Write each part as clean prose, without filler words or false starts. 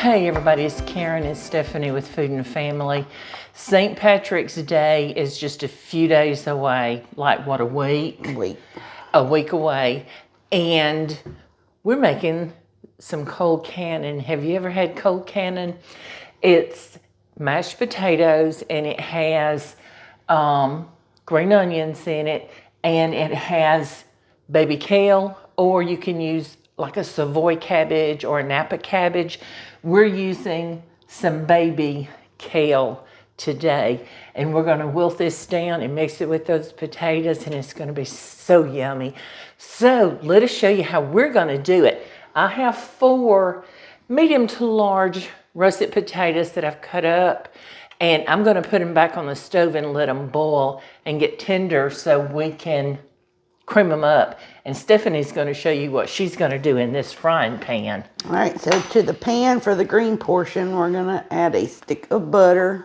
Hey everybody, it's Karen and Stephanie with Food and Family. St. Patrick's Day is just a few days away, like what, a week? A week away. And we're making some Colcannon. Have you ever had Colcannon? It's mashed potatoes and it has green onions in it, and it has baby kale, or you can use like a savoy cabbage or a napa cabbage. We're using some baby kale today, and we're going to wilt this down and mix it with those potatoes, and it's going to be so yummy. So let us show you how we're going to do it. I have 4 medium to large russet potatoes that I've cut up, and I'm going to put them back on the stove and let them boil and get tender so we can cream them up. And Stephanie's going to show you what she's going to do in this frying pan. All right, so to the pan for the green portion, we're going to add a stick of butter.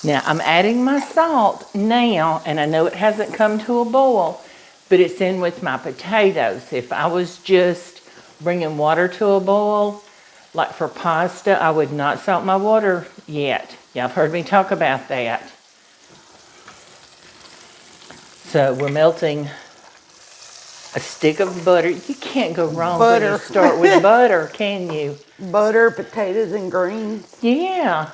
Now I'm adding my salt now, and I know it hasn't come to a boil, but it's in with my potatoes. If I was just bringing water to a boil, like for pasta, I would not salt my water yet. Y'all have heard me talk about that. So we're melting a stick of butter. You can't go wrong when you start with butter, can you? Butter, potatoes, and greens. Yeah.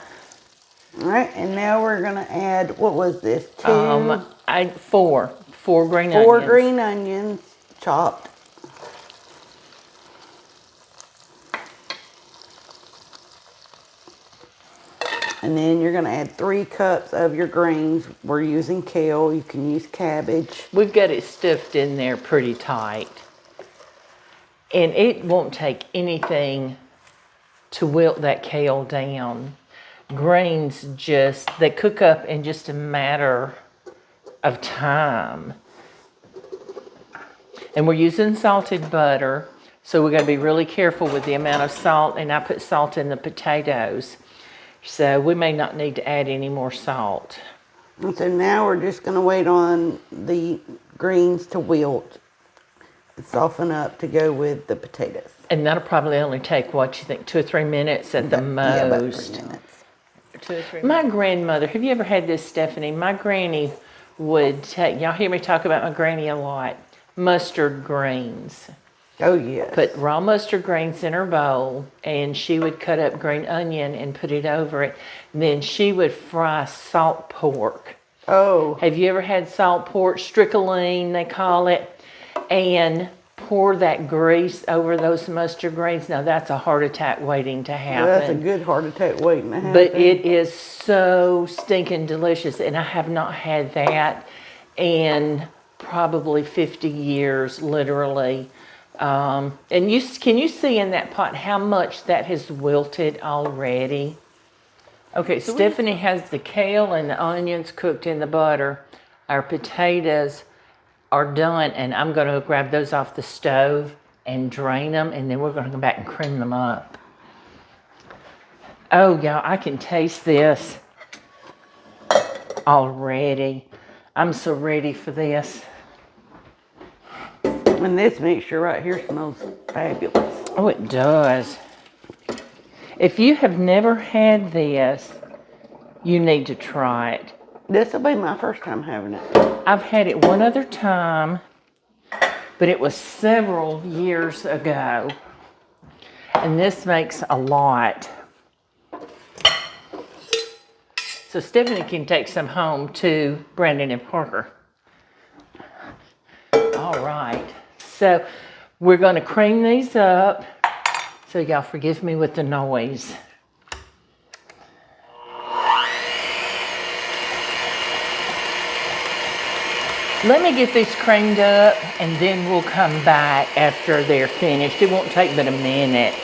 All right, and now we're going to add, what was this, 4 green onions. 4 green onions, chopped. And then you're going to add 3 cups of your greens. We're using kale. You can use cabbage. We've got it stuffed in there pretty tight. And it won't take anything to wilt that kale down. Greens they cook up in just a matter of time. And we're using salted butter, so we're going to be really careful with the amount of salt, and I put salt in the potatoes. So we may not need to add any more salt. And so now we're just going to wait on the greens to wilt and soften up to go with the potatoes. And that'll probably only take, what you think, 2 or 3 minutes at the most? Yeah, about 3 minutes. 2 or 3 minutes. My grandmother, have you ever had this, Stephanie? My granny would take, y'all hear me talk about my granny a lot, mustard greens. Oh, yes. Put raw mustard greens in her bowl, and she would cut up green onion and put it over it. And then she would fry salt pork. Oh. Have you ever had salt pork? Strickling, they call it. And pour that grease over those mustard greens. Now, that's a heart attack waiting to happen. That's a good heart attack waiting to happen. But it is so stinking delicious, and I have not had that in probably 50 years, literally. And can you see in that pot how much that has wilted already? Okay, so Stephanie has the kale and the onions cooked in the butter. Our potatoes are done, and I'm going to grab those off the stove and drain them, and then we're going to go back and cream them up. Oh, y'all, I can taste this already. I'm so ready for this. And this mixture right here smells fabulous. Oh, it does. If you have never had this, you need to try it. This will be my first time having it. I've had it one other time, but it was several years ago. And this makes a lot. So Stephanie can take some home to Brandon and Parker. All right. So we're going to cream these up. So y'all forgive me with the noise. Let me get these creamed up, and then we'll come back after they're finished. It won't take but a minute.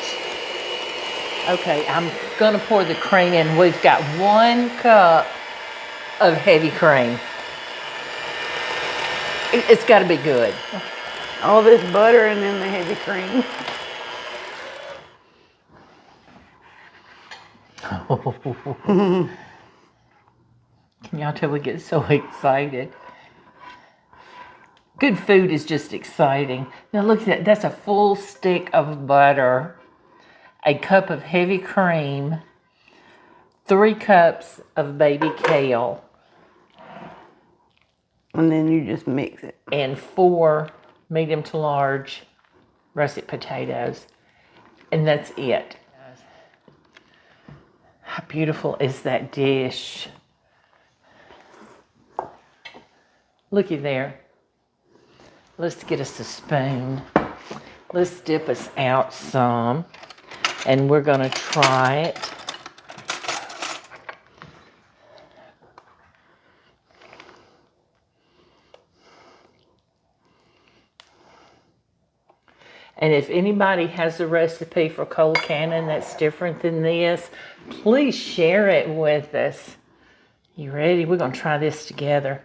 Okay, I'm going to pour the cream in. We've got 1 cup of heavy cream. It's got to be good. All this butter and then the heavy cream. Can y'all tell we get so excited? Good food is just exciting. Now look at that. That's a full stick of butter. a cup of heavy cream, 3 cups of baby kale, And then you just mix it. and 4 medium to large russet potatoes. And that's it. How beautiful is that dish? Looky there. Let's get us a spoon. Let's dip us out some. And we're gonna try it. And if anybody has a recipe for Colcannon that's different than this, please share it with us. You ready? We're gonna try this together.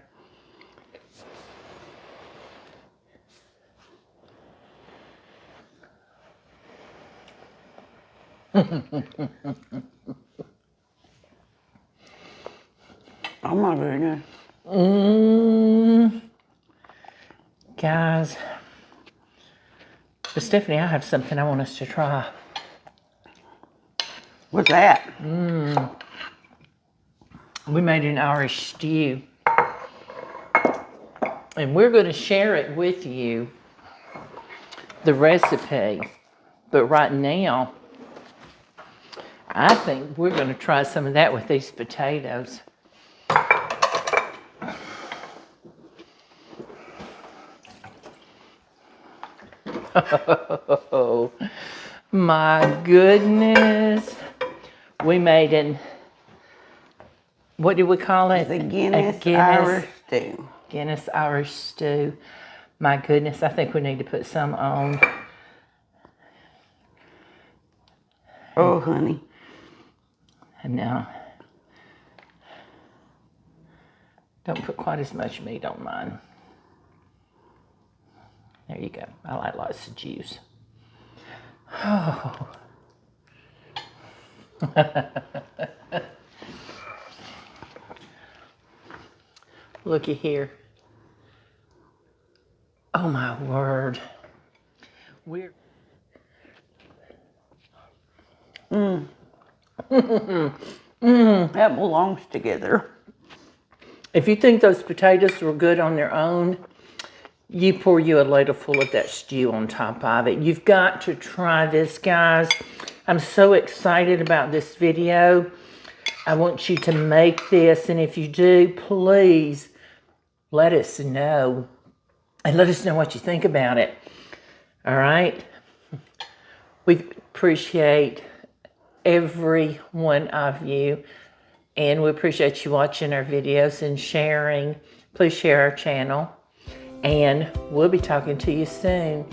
Oh my goodness. Guys, but Stephanie, I have something I want us to try. What's that? We made an Irish stew. And we're going to share it with you, the recipe. But right now, I think we're going to try some of that with these potatoes. Oh, my goodness. We made an, what do we call it? The Guinness Irish Stew. Guinness Irish Stew. My goodness, I think we need to put some on. Oh, honey. And now, don't put quite as much meat on mine. There you go. I like lots of juice. Oh. Looky here. Oh my word. We're That belongs together. If you think those potatoes were good on their own, you pour you a ladle full of that stew on top of it. You've got to try this, guys. I'm so excited about this video. I want you to make this, and if you do, please let us know. And let us know what you think about it. All right? We appreciate every one of you. And we appreciate you watching our videos and sharing. Please share our channel. And we'll be talking to you soon.